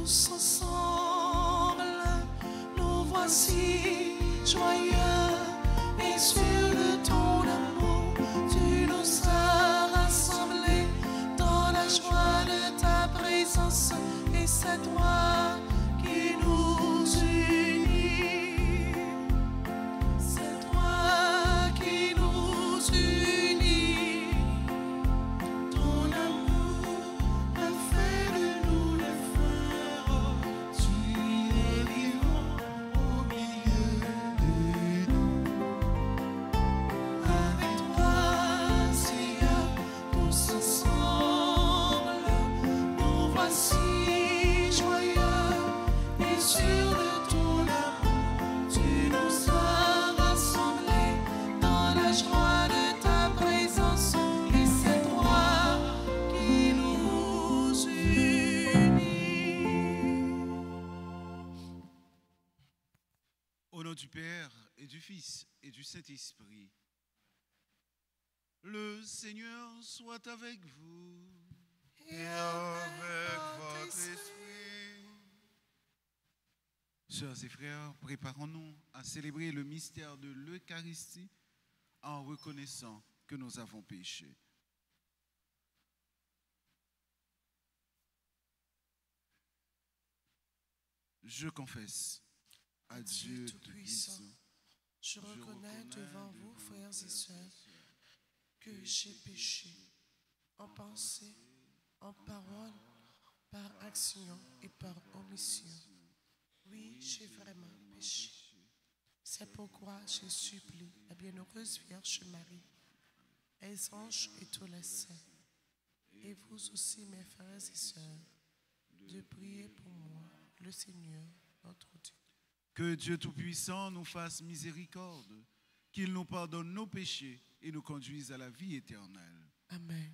tous ensemble, nous voici joyeux et sûrs de ton amour. Tu nous as rassemblés dans la joie de ta présence, et c'est toi qui nous unis. C'est toi qui nous unis. Ton amour a fait de nous les frères. Tu es vivant au milieu de nous. Avec toi, Seigneur, tous ensemble, nous voici joyeux et sûrs de ton amour. Tu nous as rassemblés dans la joie de ta présence, et c'est toi qui nous unis. Au nom du Père et du Fils et du Saint-Esprit, le Seigneur soit avec vous. Et avec votre esprit. Sœurs et frères, préparons-nous à célébrer le mystère de l'Eucharistie en reconnaissant que nous avons péché. Je confesse à Dieu Tout-Puissant, Je reconnais devant vous, frères et sœurs, que j'ai péché en pensée, en parole, par action et par omission. Oui, j'ai vraiment péché. C'est pourquoi je supplie la bienheureuse Vierge Marie, les anges et tous les saints, et vous aussi, mes frères et sœurs, de prier pour moi, le Seigneur, notre Dieu. que Dieu Tout-Puissant nous fasse miséricorde, qu'il nous pardonne nos péchés et nous conduise à la vie éternelle. Amen.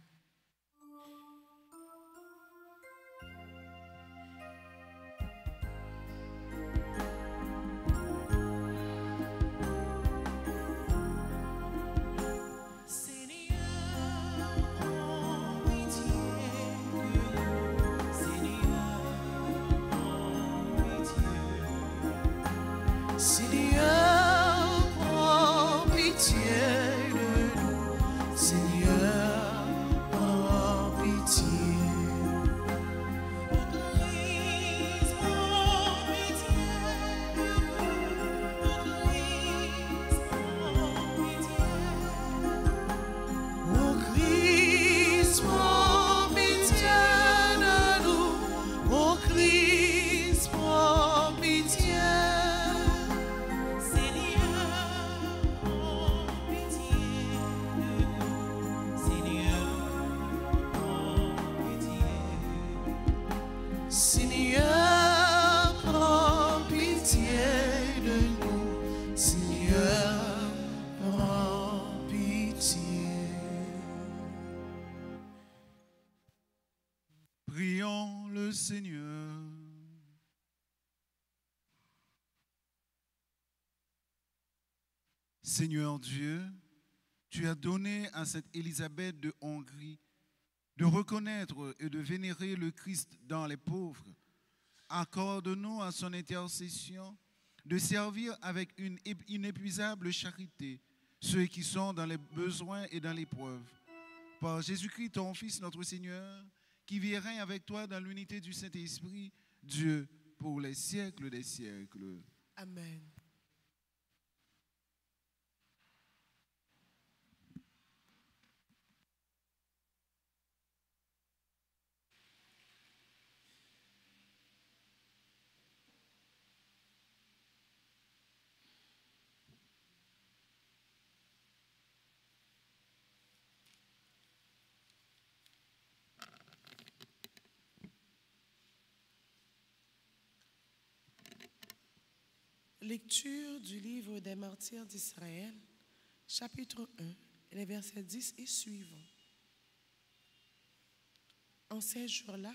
Seigneur, prends pitié de nous. Seigneur, prends pitié. Église, prends pitié de nous. Église, prends pitié. Ô Christ, prends pitié de nous. Ô Christ, prends pitié. Seigneur, prends pitié de nous. Seigneur, prends pitié. Prions le Seigneur. Seigneur Dieu, tu as donné à cette Élisabeth de Hongrie de reconnaître et de vénérer le Christ dans les pauvres. Accorde-nous à son intercession de servir avec une inépuisable charité ceux qui sont dans les besoins et dans l'épreuve. Par Jésus-Christ, ton Fils, notre Seigneur, qui vit et règne avec toi dans l'unité du Saint-Esprit, Dieu, pour les siècles des siècles. Amen. Lecture du livre des martyrs d'Israël, chapitre 1, les versets 10 et suivants. En ces jours-là,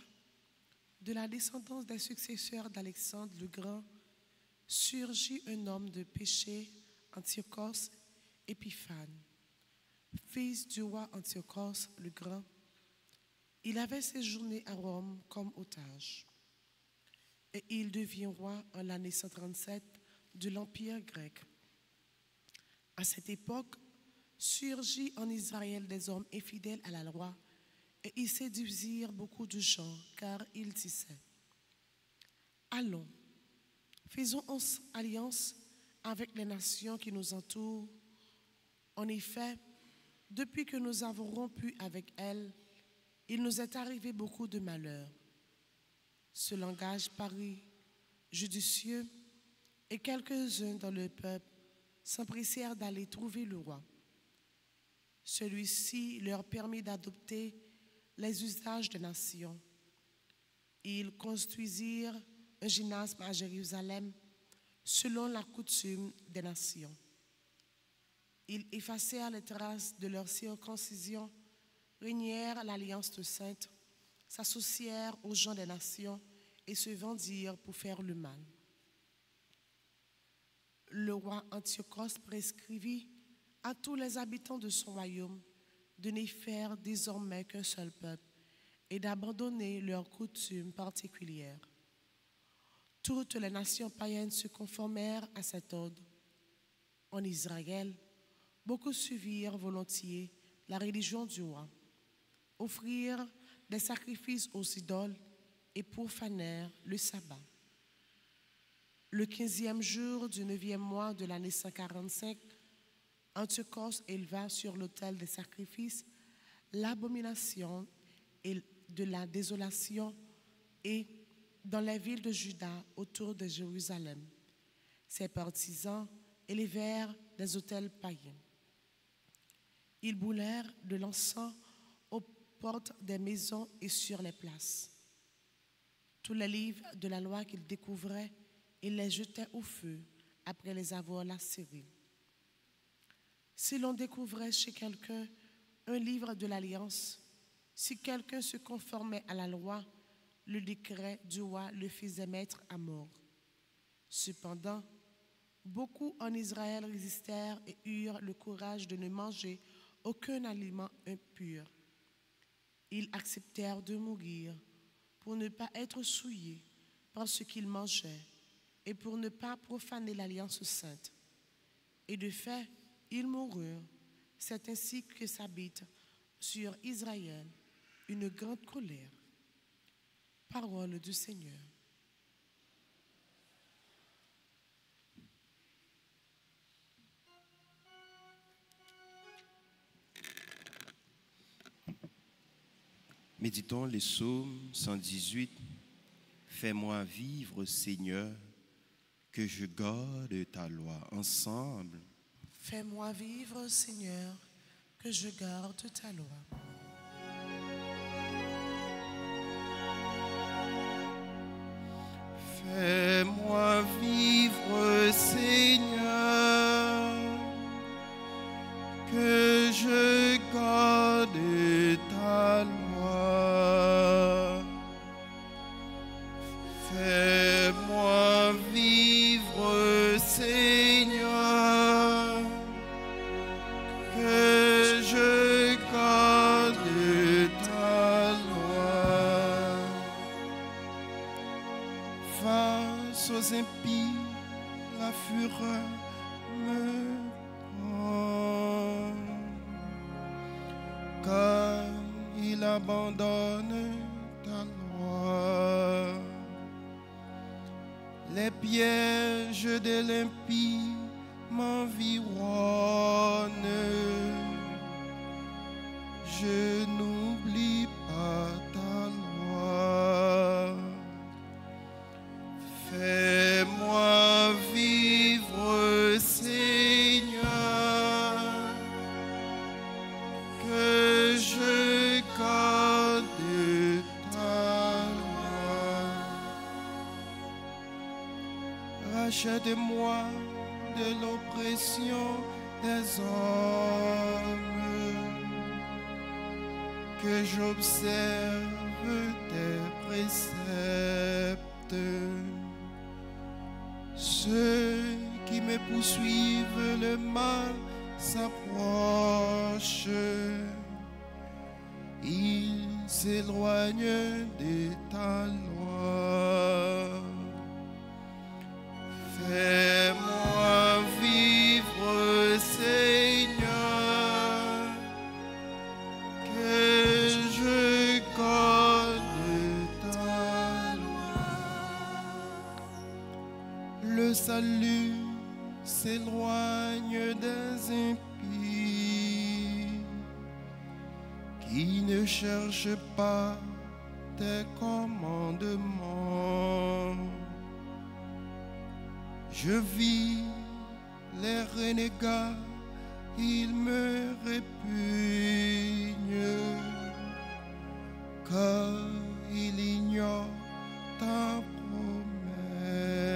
de la descendance des successeurs d'Alexandre le Grand, surgit un homme de péché, Antiochos Épiphane, fils du roi Antiochos le Grand. Il avait séjourné à Rome comme otage. et il devient roi en l'année 137 de l'Empire grec. À cette époque, surgit en Israël des hommes infidèles à la loi, et ils séduisirent beaucoup de gens, car ils disaient: allons, faisons alliance avec les nations qui nous entourent. En effet, depuis que nous avons rompu avec elles, il nous est arrivé beaucoup de malheurs. Ce langage parut judicieux, et quelques-uns dans le peuple s'empressèrent d'aller trouver le roi. Celui-ci leur permit d'adopter les usages des nations. Ils construisirent un gymnase à Jérusalem selon la coutume des nations. Ils effacèrent les traces de leur circoncision, régnèrent l'alliance sainte, s'associèrent aux gens des nations et se vendirent pour faire le mal. Le roi Antiochos prescrivit à tous les habitants de son royaume de ne faire désormais qu'un seul peuple et d'abandonner leurs coutumes particulières. Toutes les nations païennes se conformèrent à cet ordre. En Israël, beaucoup suivirent volontiers la religion du roi, offrirent des sacrifices aux idoles et profanèrent le sabbat. Le 15e jour du 9e mois de l'année 145, Antiochos éleva sur l'autel des sacrifices l'abomination et de la désolation et dans les villes de Juda autour de Jérusalem. Ses partisans élevèrent des autels païens. Ils brûlèrent de l'encens aux portes des maisons et sur les places. Tous les livres de la loi qu'ils découvraient, ils les jetaient au feu après les avoir lacérés. Si l'on découvrait chez quelqu'un un livre de l'Alliance, si quelqu'un se conformait à la loi, le décret du roi le faisait mettre à mort. Cependant, beaucoup en Israël résistèrent et eurent le courage de ne manger aucun aliment impur. Ils acceptèrent de mourir pour ne pas être souillés par ce qu'ils mangeaient et pour ne pas profaner l'alliance sainte. Et de fait, ils moururent. C'est ainsi que s'habite sur Israël une grande colère. Parole du Seigneur. Méditons les psaumes 118. Fais-moi vivre, Seigneur, que je garde ta loi. Ensemble. Fais-moi vivre, Seigneur, que je garde ta loi. Fais-moi vivre, Seigneur, que je garde ta loi. Fais-moi vivre, Seigneur, que je garde ta loi. Face aux impies, la fureur me prend, car il abandonne ta loi. Les pièges de l'impie m'environnent. Je n'oublie pas ta loi. Fais-moi vivre, Seigneur, que je garde ta loi. Rachète-moi de l'oppression des hommes, que j'observe tes préceptes. Ceux qui me poursuivent, le mal s'approche. Ils s'éloignent de ta loi. Fais-moi vivre, Seigneur, que je connais ta loi. Le salut s'éloigne des impies qui ne cherchent pas tes commandements. Je vis les renégats, ils me répugnent, car ils ignorent ta promesse.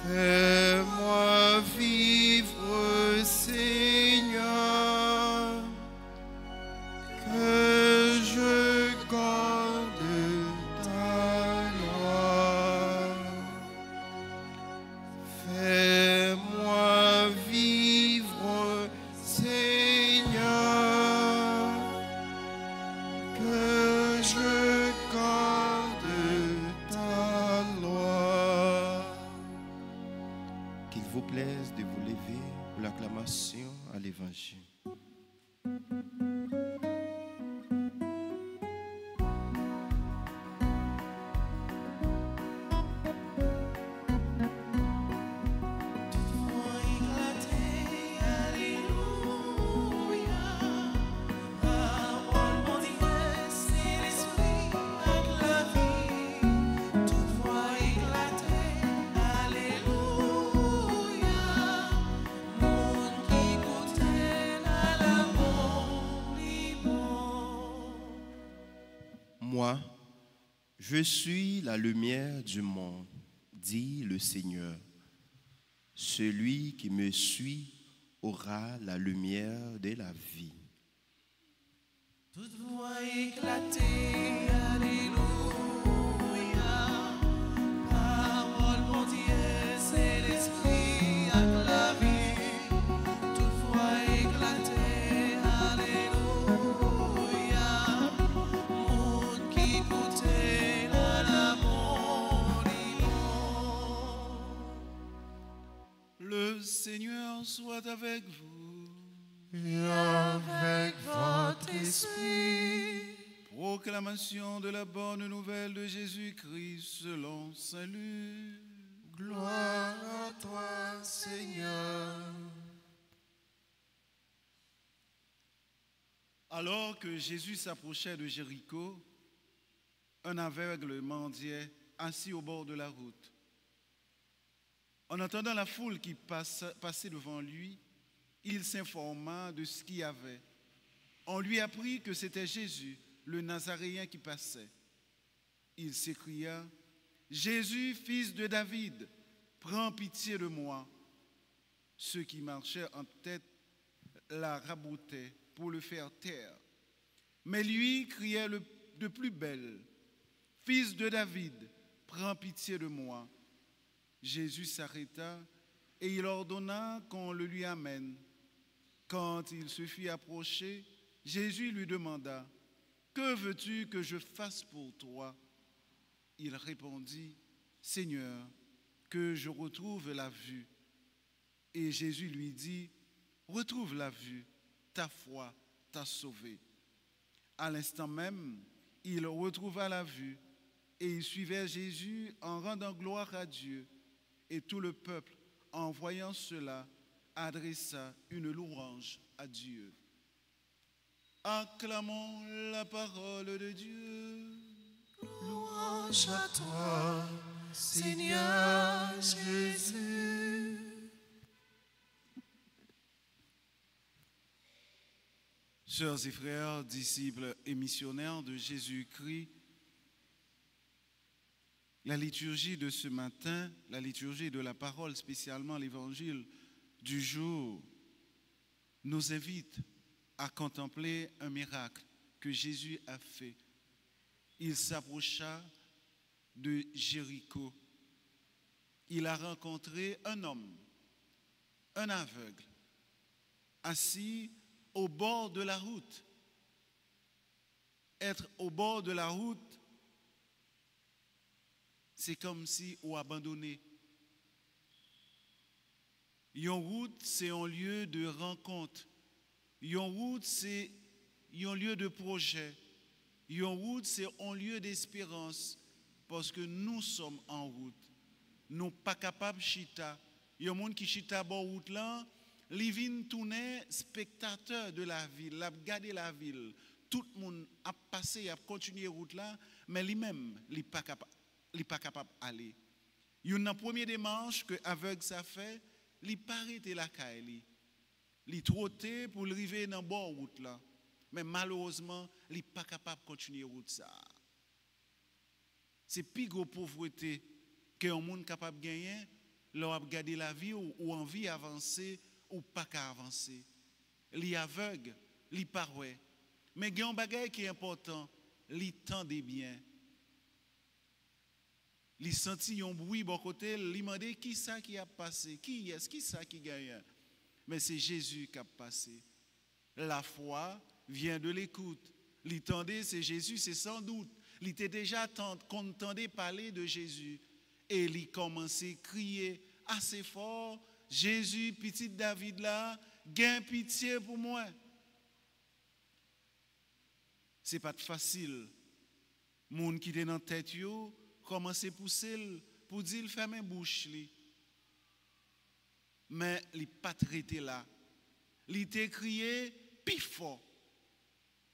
Fais-moi vivre, Seigneur, que je garde ta loi. Fais-moi vivre, Seigneur, que je garde ta loi. Qu'il vous plaise de vous lever pour l'acclamation à l'Évangile. Moi, je suis la lumière du monde, dit le Seigneur. Celui qui me suit aura la lumière de la vie. Toute voix éclatée, alléluia. Parole, mon Dieu, c'est l'esprit avec la vie. Toute voix éclatée, alléluia. Monde qui goûtait à l'amour. Le Seigneur soit avec vous. Et avec votre esprit. Proclamation de la bonne nouvelle de Jésus-Christ selon Saint Luc. Gloire à toi, Seigneur. Alors que Jésus s'approchait de Jéricho, un aveugle mendiait assis au bord de la route. En entendant la foule qui passait devant lui, il s'informa de ce qu'il y avait. On lui apprit que c'était Jésus, le Nazaréen, qui passait. Il s'écria, « Jésus, fils de David, prends pitié de moi. » Ceux qui marchaient en tête la rabotaient pour le faire taire. Mais lui criait de plus belle, « Fils de David, prends pitié de moi. » Jésus s'arrêta et il ordonna qu'on le lui amène. Quand il se fut approché, Jésus lui demanda, « Que veux-tu que je fasse pour toi ?» Il répondit, « Seigneur, que je retrouve la vue. » Et Jésus lui dit, « Retrouve la vue, ta foi t'a sauvé. » À l'instant même, il retrouva la vue et il suivait Jésus en rendant gloire à Dieu. Et tout le peuple, en voyant cela, adressa une louange à Dieu. Acclamons la parole de Dieu. Louange à toi, Seigneur Jésus. Sœurs et frères, disciples et missionnaires de Jésus-Christ, la liturgie de ce matin, la liturgie de la parole, spécialement l'évangile du jour, nous invite à contempler un miracle que Jésus a fait. Il s'approcha de Jéricho. Il a rencontré un homme, un aveugle, assis au bord de la route. Être au bord de la route, c'est comme si on abandonné. Une route, c'est un lieu de rencontre. Une route, c'est un lieu de projet. Une route, c'est un lieu d'espérance. Parce que nous sommes en route. Nous ne sommes pas capables de chita. Il y a des gens qui chita bon route là, ils viennent tourner spectateurs de la ville, ils regardent la ville. Tout le monde a passé, a continué route là, mais lui-même, il n'est pas capable d'aller. Il y a une première démarche que aveugle ça fait, il pas arrêté la caille. Il trotté pour arriver dans bonne route là. Mais malheureusement, il n'est pas capable de continuer route ça. C'est plus gros pauvreté qu'un monde capable de gagner, leur regarder la vie ou envie d'avancer ou pas qu'à avancer. Il est aveugle, il est pas ouais. Mais il y a un bagage qui est important, il tendait bien. Il sentit un bruit bon côté, il demandait qui ça qui a passé, qui est-ce qui ça qui gagne. Mais c'est Jésus qui a passé. La foi vient de l'écoute. Il tendait, c'est Jésus, c'est sans doute. Il était déjà contenté parler de Jésus. Et il commençait à crier assez fort, Jésus, petit David là, gain pitié pour moi. C'est pas facile. Moun qui était dans tête yo, commençait à pousser pour dire ferme bouche li. Mais il pas traité là. Il était crié plus fort.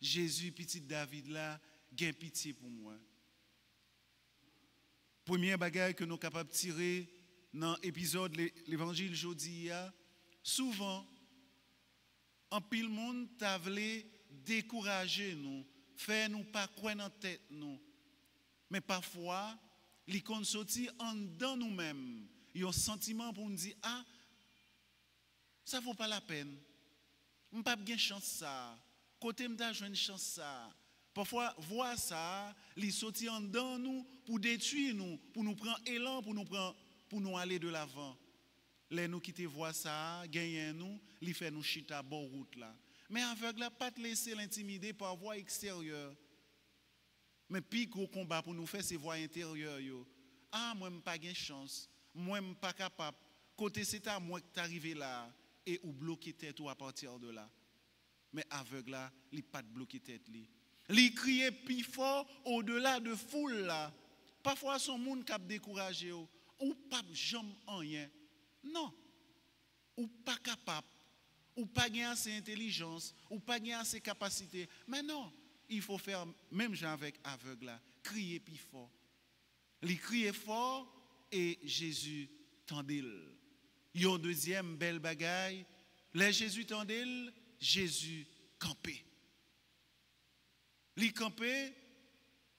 Jésus, petit David là, gain pitié pour moi. Premier bagage que nous sommes capables de tirer dans l'épisode de l'évangile aujourd'hui, souvent, en pile monde t'a voulu décourager nous, faire nous pas croire dans tête nous. Mais parfois, les comptes sorti en dedans nous-mêmes, il y a un sentiment pour nous dire ah ça vaut pas la peine. On pas bien chance ça. Côté m'ta joindre chance ça. Parfois, voir ça, il sortit en dedans nous pour détruire nous, pour nous prendre élan, pour nous aller de l'avant. Les nous qui te voient ça, gagner nous, il fait nous chita bonne route là. Mais aveugle là, pas te laisser l'intimider par voie extérieure. Mais puis gros combat pour nous faire ces voies intérieures yo. Ah moi m'pas gain chance, moi m'pas capable. Côté c'est à moi que t'arriver là et ou bloquer tête ou à partir de là. Mais aveugle là, il pas de bloquer tête li. Il criait plus fort au-delà de foule là. Parfois son monde cap découragé ou pas jamais rien. Non. Ou pas capable, ou pas gagner assez intelligence, ou pas gagner assez capacité. Mais non, il faut faire même gens avec aveugle là, crier plus fort. Il criait fort et Jésus tendait. Il y a un deuxième belle bagaille. Les Jésus tendait, Jésus campait. Li campé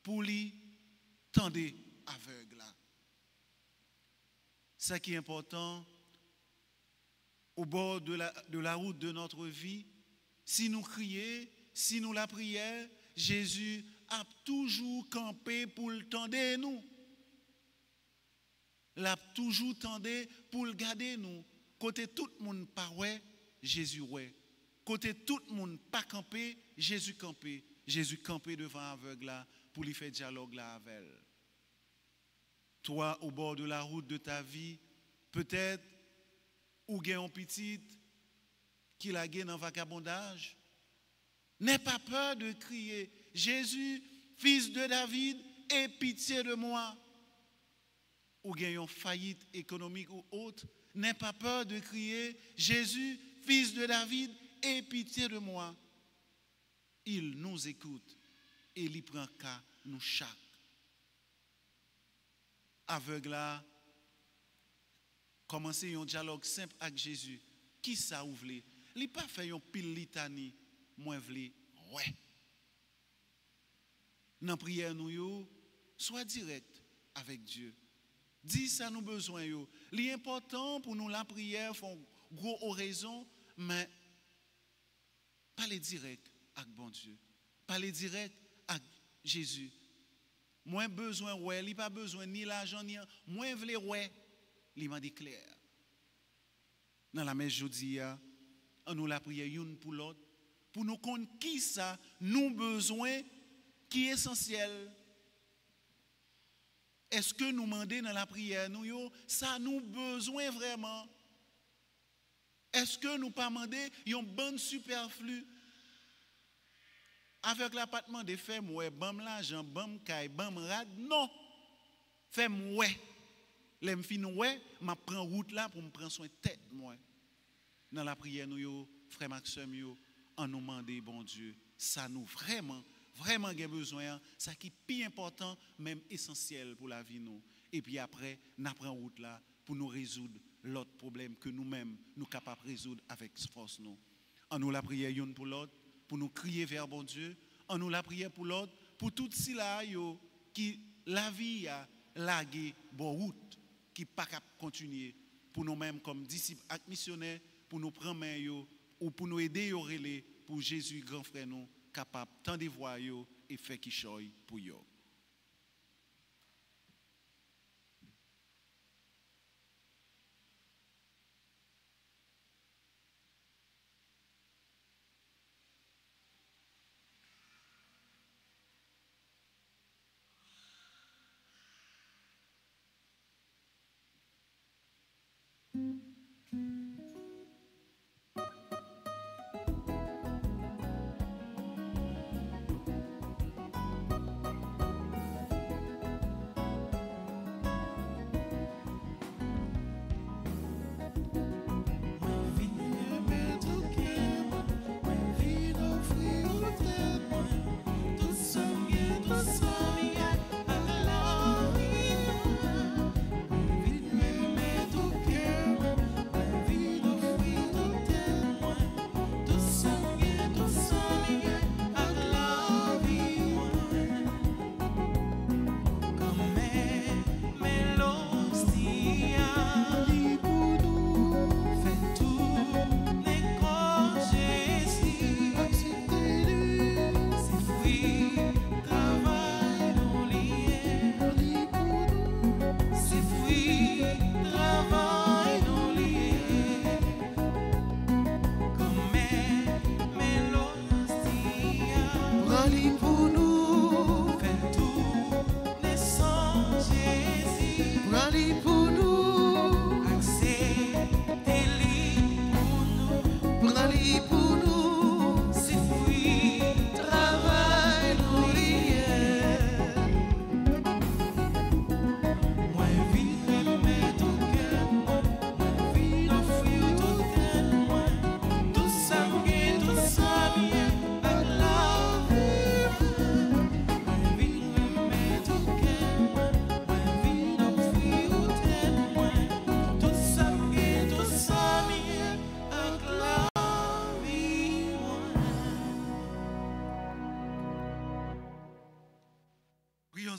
pour lui tendre aveugle là. Ce qui est important au bord de la route de notre vie, si nous crions, si nous la prions, Jésus a toujours campé pour le tendre nous. Il a toujours tendu pour le garder nous. Côté tout le monde pas ouais, Jésus ouais. Côté tout le monde pas campé, Jésus campé. Jésus campé devant aveugle là pour lui faire dialogue là avec elle. Toi, au bord de la route de ta vie, peut-être, ou gagne un petit qui l'a gagné dans le vagabondage. N'aie pas peur de crier, Jésus, fils de David, aie pitié de moi. Ou gagne une faillite économique ou autre. N'aie pas peur de crier, Jésus, fils de David, aie pitié de moi. Il nous écoute et il prend qu'à nous chaque. Aveugle là, commencer un dialogue simple avec Jésus. Qui ça ou vle? Il pas fait un pile litanie, moi vle. Ouais. Dans prière nous yo, sois direct avec Dieu. Dis ça nous besoin yo. L'important pour nous la prière font gros oraison, mais parler direct avec bon Dieu. Parler direct avec Jésus. Moins besoin ouais, il pas besoin ni l'argent ni moins vle ouais, il m'a dit clair. Dans la messe jeudi on nous la prière une pour l'autre pour nous connaître qui ça nous besoin qui est essentiel. Est-ce que nous demandons dans la prière, ça nous besoin vraiment? Est-ce que nous pas demander un bon superflu? Avec la pas demander, fais-moi, bam l'argent, bam caille, bam rad, non. Fais-moi. L'aime fin ouais, m'a prend route là pour me prendre soin de tête moi. Dans la prière nous frère Maxime en nous demander bon Dieu, ça nous vraiment gain besoin, ça qui est plus important même essentiel pour la vie nous. Et puis après, n'a prend route là pour nous résoudre l'autre problème que nous-mêmes nous capables de résoudre avec force nous. En nous la prière une pour l'autre, pour nous crier vers bon Dieu, en nous la prière pour l'autre, pour tout si là qui la vie a lagué bon route qui pas capable continuer pour nous-mêmes comme disciples et missionnaires pour nous prendre main ou pour nous aider à relayer pour Jésus grand frère nous capable tant de voir et faire qui choy pour yo.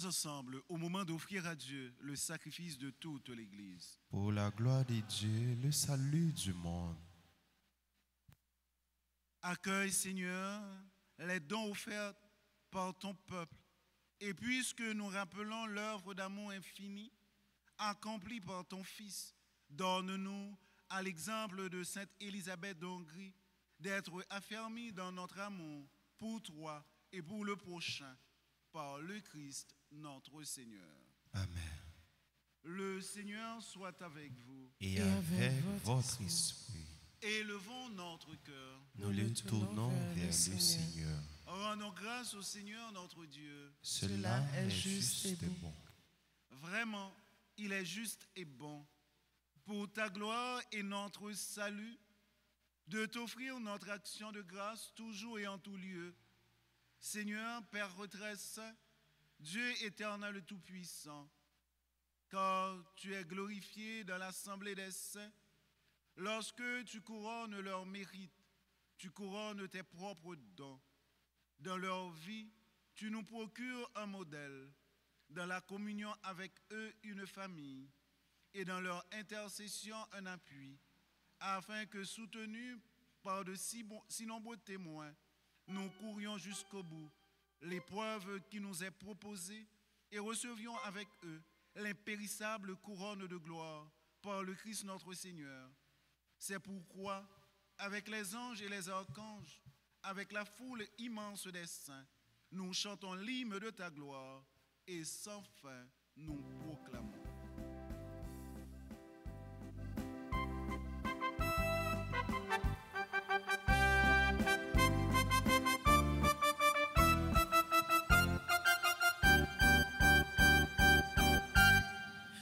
Ensemble au moment d'offrir à Dieu le sacrifice de toute l'Église. Pour la gloire de Dieu, le salut du monde. Accueille, Seigneur, les dons offerts par ton peuple. Et puisque nous rappelons l'œuvre d'amour infini accomplie par ton Fils, donne-nous, à l'exemple de Sainte Élisabeth d'Hongrie, d'être affermis dans notre amour pour toi et pour le prochain, par le Christ notre Seigneur. Amen. Le Seigneur soit avec vous. Et avec votre esprit. Élevons notre cœur. Nous le tournons vers le Seigneur. Rendons grâce au Seigneur notre Dieu. Cela est juste et bon. Vraiment, il est juste et bon, pour ta gloire et notre salut, de t'offrir notre action de grâce toujours et en tout lieu. Seigneur, Père retraite saint, Dieu éternel tout-puissant, car tu es glorifié dans l'assemblée des saints, lorsque tu couronnes leur mérite, tu couronnes tes propres dons. Dans leur vie, tu nous procures un modèle, dans la communion avec eux une famille, et dans leur intercession un appui, afin que soutenus par de si nombreux témoins, nous courions jusqu'au bout l'épreuve qui nous est proposée et recevions avec eux l'impérissable couronne de gloire par le Christ notre Seigneur. C'est pourquoi, avec les anges et les archanges, avec la foule immense des saints, nous chantons l'hymne de ta gloire et sans fin nous proclamons.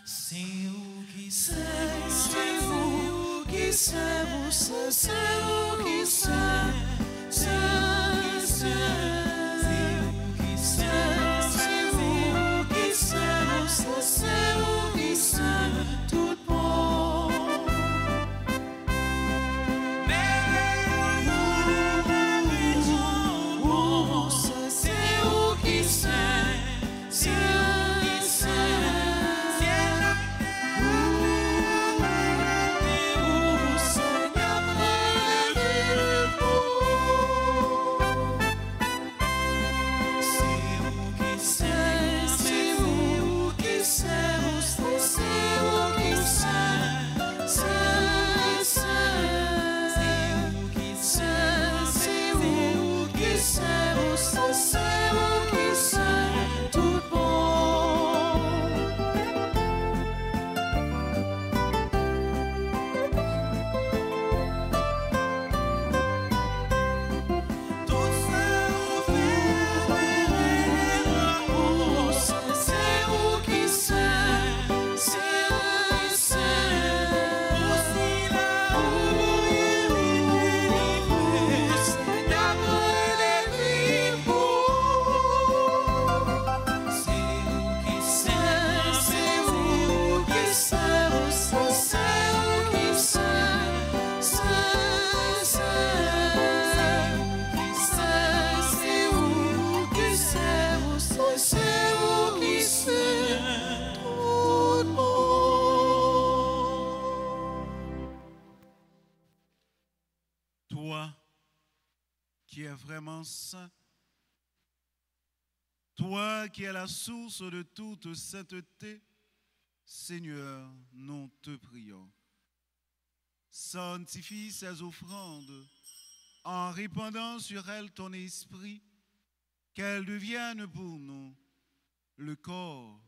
C'est où qui sait, c'est où qui sait, c'est où qui sait, c'est où qui sait, c'est où qui sait, c'est où qui sait, c'est où qui sait, tout bon. Mais où c'est où qui sait, c'est où qui sait. Toi qui es vraiment saint, toi qui es la source de toute sainteté, Seigneur, nous te prions. Sanctifie ces offrandes en répandant sur elles ton esprit, qu'elles deviennent pour nous le corps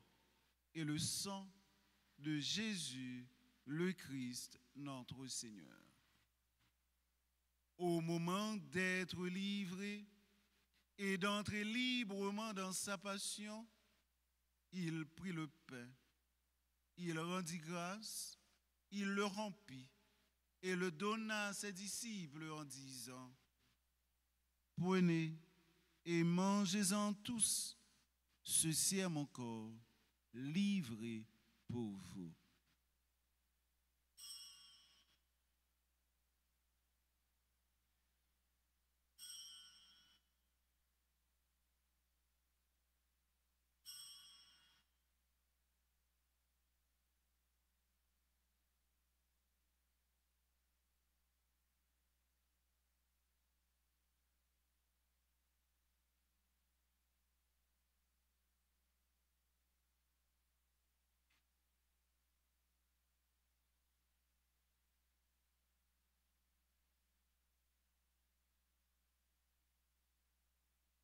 et le sang de Jésus, le Christ, notre Seigneur. Au moment d'être livré et d'entrer librement dans sa passion, il prit le pain, il rendit grâce, il le rompit et le donna à ses disciples en disant: Prenez et mangez-en tous, ceci est mon corps, livré pour vous.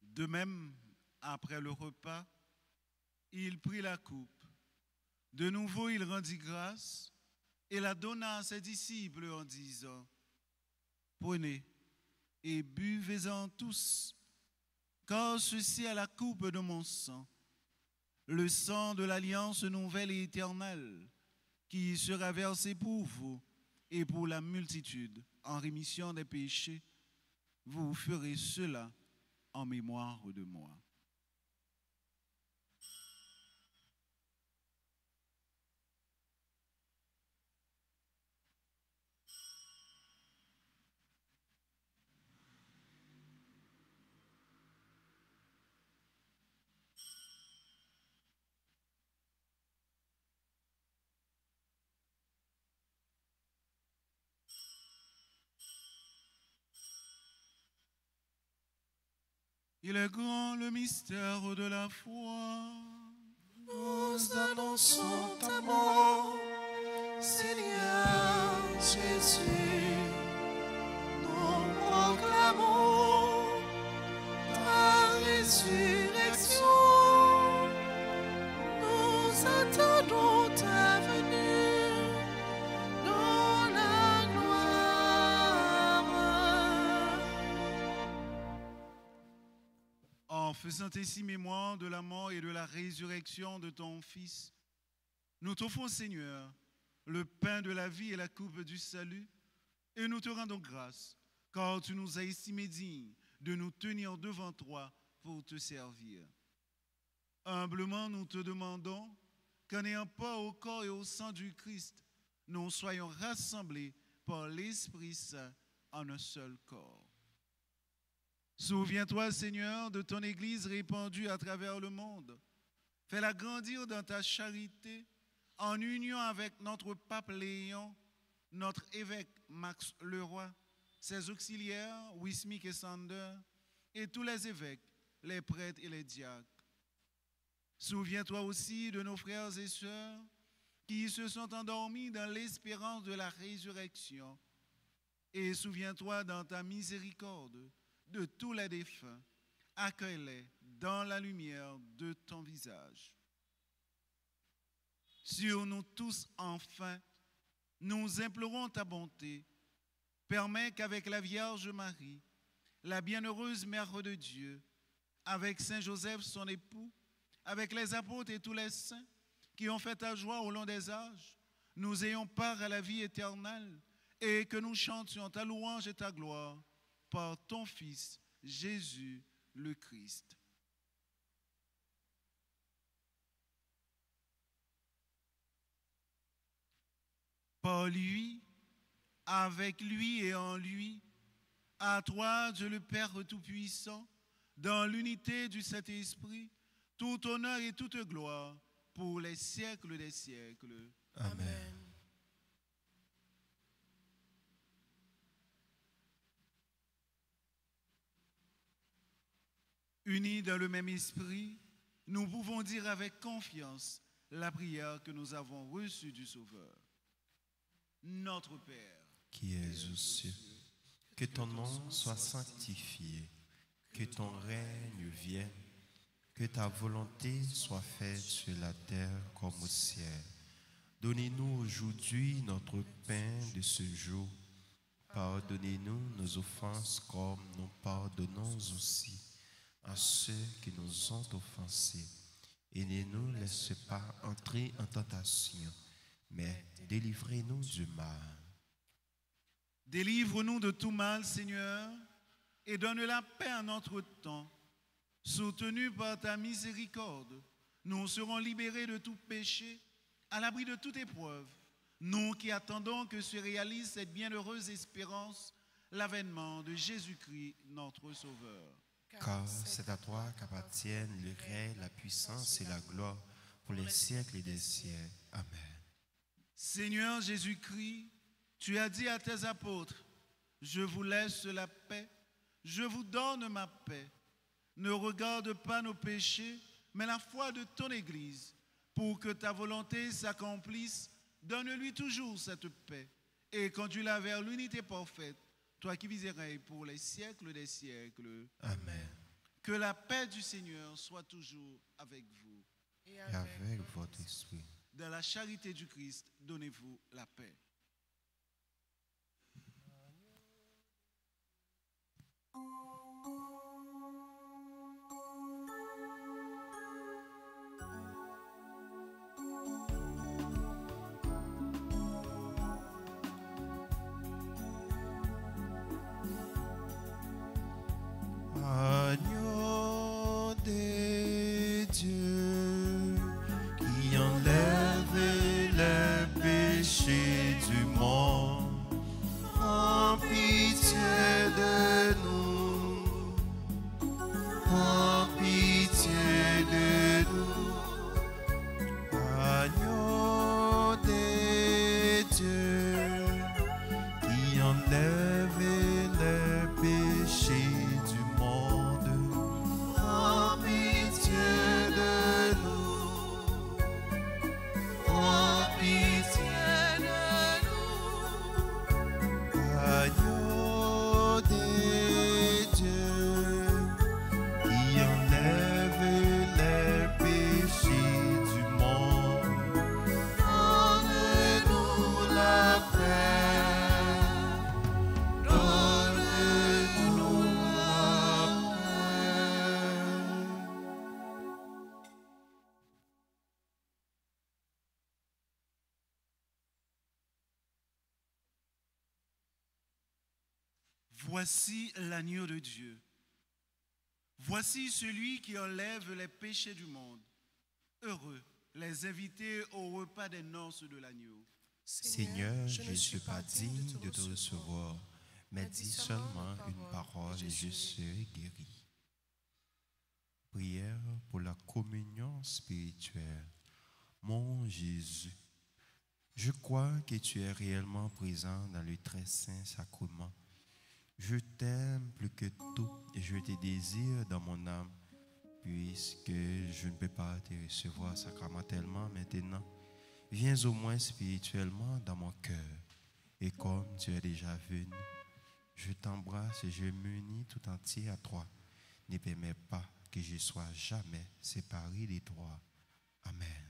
De même, après le repas, il prit la coupe. De nouveau, il rendit grâce et la donna à ses disciples en disant: Prenez et buvez-en tous, car ceci est la coupe de mon sang, le sang de l'alliance nouvelle et éternelle, qui sera versé pour vous et pour la multitude en rémission des péchés. Vous ferez cela en mémoire de moi. Il est grand le mystère de la foi. Nous annonçons ta mort, Seigneur Jésus. Nous proclamons ta résurrection. Nous faisant ainsi mémoire de la mort et de la résurrection de ton Fils, nous t'offrons, Seigneur, le pain de la vie et la coupe du salut, et nous te rendons grâce, car tu nous as estimés dignes de nous tenir devant toi pour te servir. Humblement, nous te demandons qu'en ayant part au corps et au sang du Christ, nous soyons rassemblés par l'Esprit Saint en un seul corps. Souviens-toi, Seigneur, de ton Église répandue à travers le monde. Fais-la grandir dans ta charité, en union avec notre pape Léon, notre évêque Max Leroy, ses auxiliaires, Wismik et Sander, et tous les évêques, les prêtres et les diacres. Souviens-toi aussi de nos frères et sœurs qui se sont endormis dans l'espérance de la résurrection. Et souviens-toi dans ta miséricorde de tous les défunts. Accueille-les dans la lumière de ton visage. Sur nous tous, enfin, nous implorons ta bonté. Permets qu'avec la Vierge Marie, la bienheureuse Mère de Dieu, avec Saint Joseph, son époux, avec les apôtres et tous les saints qui ont fait ta joie au long des âges, nous ayons part à la vie éternelle et que nous chantions ta louange et ta gloire par ton Fils, Jésus le Christ. Par lui, avec lui et en lui, à toi, Dieu le Père Tout-Puissant, dans l'unité du Saint-Esprit, tout honneur et toute gloire pour les siècles des siècles. Amen. Unis dans le même esprit, nous pouvons dire avec confiance la prière que nous avons reçue du Sauveur. Notre Père, qui es aux cieux, que ton nom soit sanctifié, que ton règne vienne, que ta volonté soit faite sur la terre comme au ciel. Donnez-nous aujourd'hui notre pain de ce jour. Pardonnez-nous nos offenses comme nous pardonnons aussi à ceux qui nous ont offensés. Et ne nous laisse pas entrer en tentation, mais délivrez-nous du mal. délivre-nous de tout mal, Seigneur, et donne la paix à notre temps. Soutenus par ta miséricorde, nous serons libérés de tout péché, à l'abri de toute épreuve, nous qui attendons que se réalise cette bienheureuse espérance, l'avènement de Jésus-Christ, notre Sauveur. Car c'est à toi qu'appartiennent le règne, la puissance et la gloire pour les siècles des siècles. Amen. Seigneur Jésus-Christ, tu as dit à tes apôtres, je vous laisse la paix, je vous donne ma paix. Ne regarde pas nos péchés, mais la foi de ton Église. Pour que ta volonté s'accomplisse, donne-lui toujours cette paix et conduis-la vers l'unité parfaite, toi qui vis et règnes pour les siècles des siècles. Amen. Que la paix du Seigneur soit toujours avec vous. Et avec votre esprit. Dans la charité du Christ, donnez-vous la paix. Agneau de Dieu qui enlève les péchés du monde, prends pitié de nous, prends pitié de nous. Agneau de Dieu qui enlève les péchés du monde, prends pitié de nous, prends pitié de nous. Agneau de Dieu qui enlève les péchés du monde, donne-nous la paix. Voici l'agneau de Dieu. Voici celui qui enlève les péchés du monde. Heureux les invités au repas des noces de l'agneau. Seigneur, je ne suis pas digne de te recevoir, mais dis seulement une parole et je serai guéri. Prière pour la communion spirituelle. Mon Jésus, je crois que tu es réellement présent dans le très saint sacrement. Je t'aime plus que tout et je te désire dans mon âme, puisque je ne peux pas te recevoir sacramentellement maintenant. Viens au moins spirituellement dans mon cœur. Et comme tu es déjà venu, je t'embrasse et je m'unis tout entier à toi. Ne permets pas que je sois jamais séparé de toi. Amen.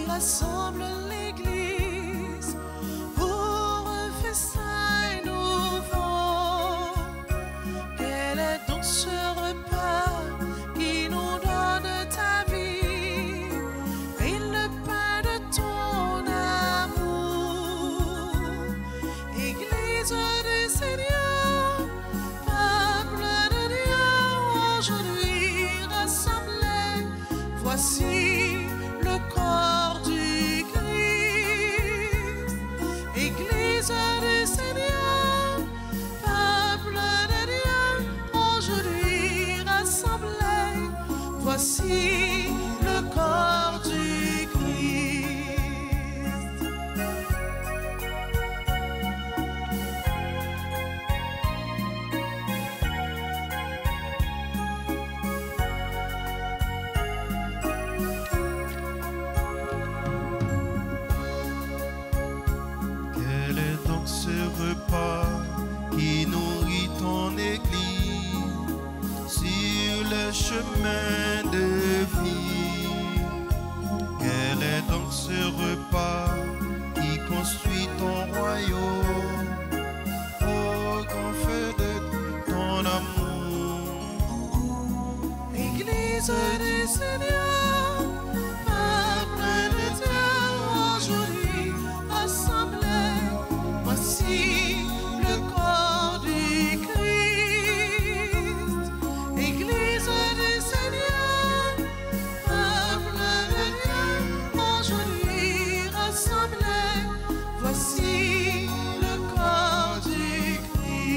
Rassemble l'Église pour un festin nouveau. Quel est donc ce repas qui nous donne ta vie et le pain de ton amour? Église du Seigneur, peuple de Dieu, aujourd'hui rassemblés, voici le corps du Christ. Église du Seigneur, peuple de Dieu, aujourd'hui rassemblés, voici le corps du Christ. Qui nourrit ton Église sur le chemin de vie. Quel est donc ce repas qui construit ton royaume au grand feu de ton amour? Église du Seigneur, peuple de Dieu, aujourd'hui assemblés, voici le corps du Christ. Église du Seigneur, peuple de Dieu, aujourd'hui rassemblés, voici le corps du Christ.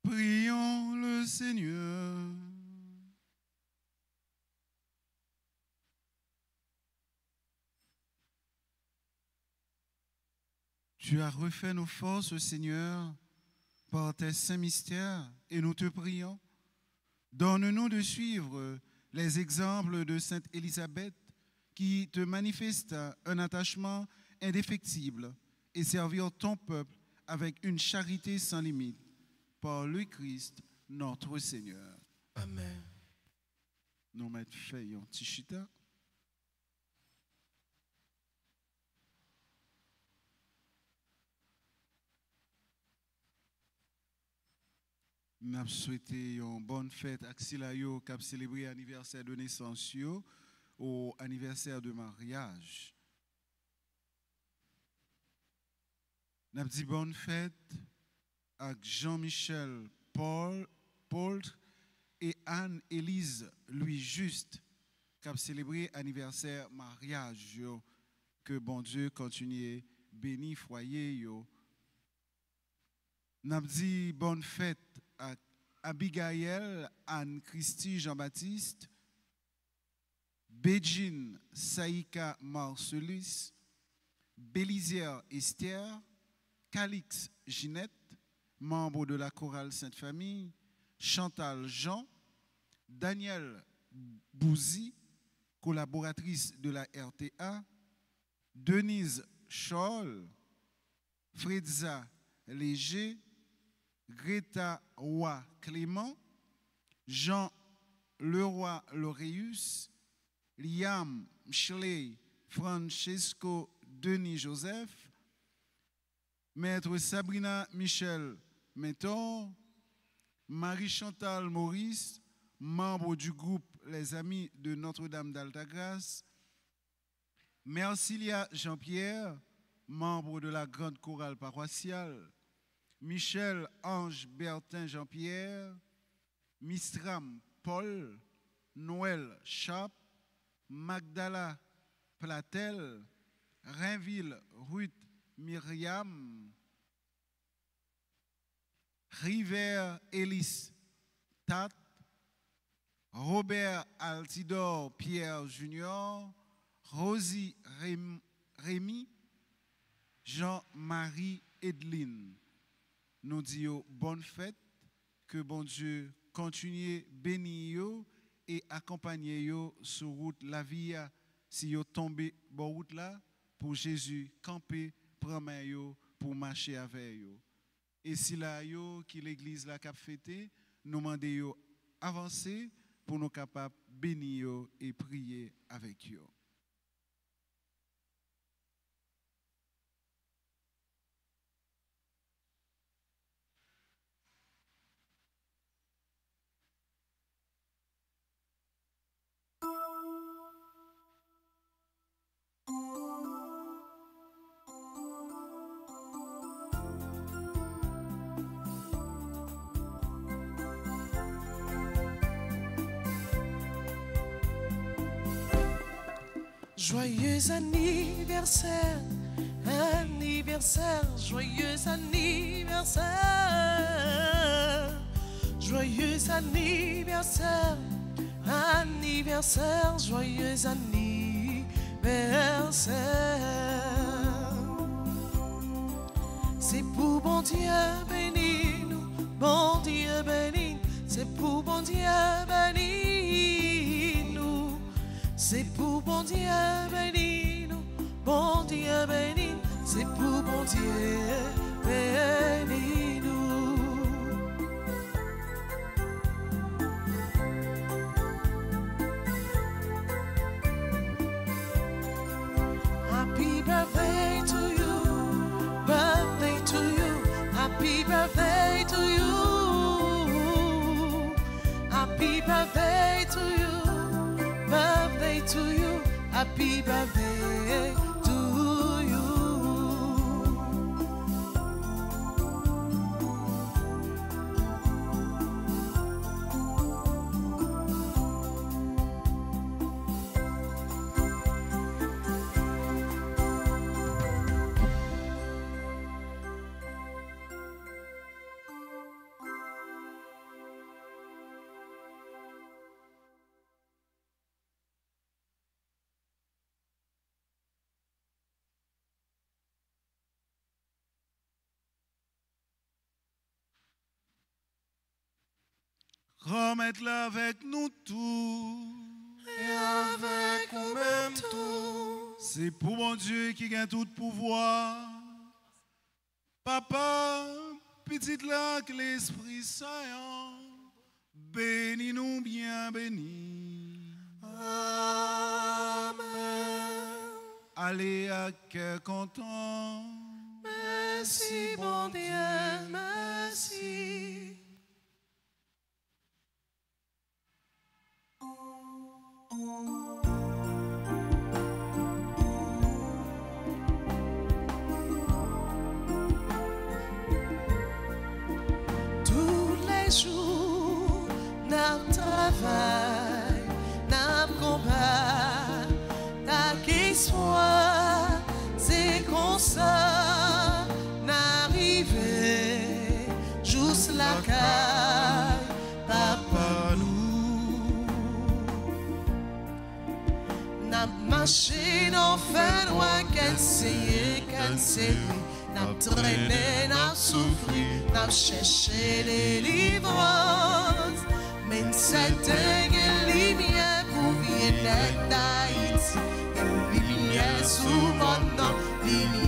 Prions le Seigneur. Tu as refait nos forces, Seigneur, par tes saints mystères, et nous te prions. Donne-nous de suivre les exemples de Sainte Élisabeth qui te manifeste un attachement indéfectible et servir ton peuple avec une charité sans limite. Par le Christ, notre Seigneur. Amen. Nous mettons fait un petit chita. Nous avons souhaité une bonne fête à Xilayo qui a célébré l'anniversaire de naissance ou anniversaire de mariage. Nous avons dit bonne fête à Jean-Michel Paul et Anne-Élise Louis-Juste qui a célébré l'anniversaire mariage. Que bon Dieu continue béni foyer. Nous avons dit bonne fête à Abigail Anne-Christie Jean-Baptiste, Béjine Saïka Marcelis, Bélizière Esther, Calix Ginette, membre de la chorale Sainte-Famille, Chantal Jean, Daniel Bouzy, collaboratrice de la RTA, Denise Scholl, Fredza Léger, Greta Roy Clément, Jean Leroy Laureus, Liam Schley Francesco Denis Joseph, Maître Sabrina Michel Mentor, Marie-Chantal Maurice, membre du groupe Les Amis de Notre-Dame d'Altagrace, Mercilia Jean-Pierre, membre de la Grande Chorale Paroissiale, Michel Ange Bertin Jean-Pierre, Mistram Paul, Noël Chap, Magdala Platel, Rainville Ruth Myriam, River Ellis Tat, Robert Altidor Pierre Junior, Rosie Rémy, Jean-Marie Edline. Nous disons bonne fête, que bon Dieu continue bénir et accompagner sur route la vie si vous tombez sur route là pour Jésus camper prendre pour marcher avec vous. Et si là qui l'église là cap fêté, nous demandons avancer pour nous capables bénir et prier avec vous. Joyeux anniversaire, anniversaire, joyeux anniversaire, joyeux anniversaire, anniversaire, joyeux anniversaire. C'est pour bon Dieu béni nous, bon Dieu béni, c'est pour bon Dieu béni nous. C'est pour bon Dieu béni nous, bon Dieu béni, c'est pour bon Dieu béni nous. Happy birthday to you, birthday to you, happy birthday to you, happy birthday to you. Birthday to you, happy birthday to you. remettre-la avec nous tous. Et avec nous-mêmes tous. C'est pour mon Dieu qui gagne tout pouvoir. Papa, petite là que l'Esprit Saint, bénis-nous bien bénis. Amen. Allez à cœur content. Merci, bon Dieu, merci. Tous les jours, nous travaillons, nous combattons, ta qui soit, c'est comme ça, n'arriver, juste la caille, papa nous. N'a marché dans fin loin, cancer, n'a traîné, n'a souffert, n'a cherché les livrances. Mais c'était une lumière pour bien d'Haïti, une lumière sous mon nom, lumière.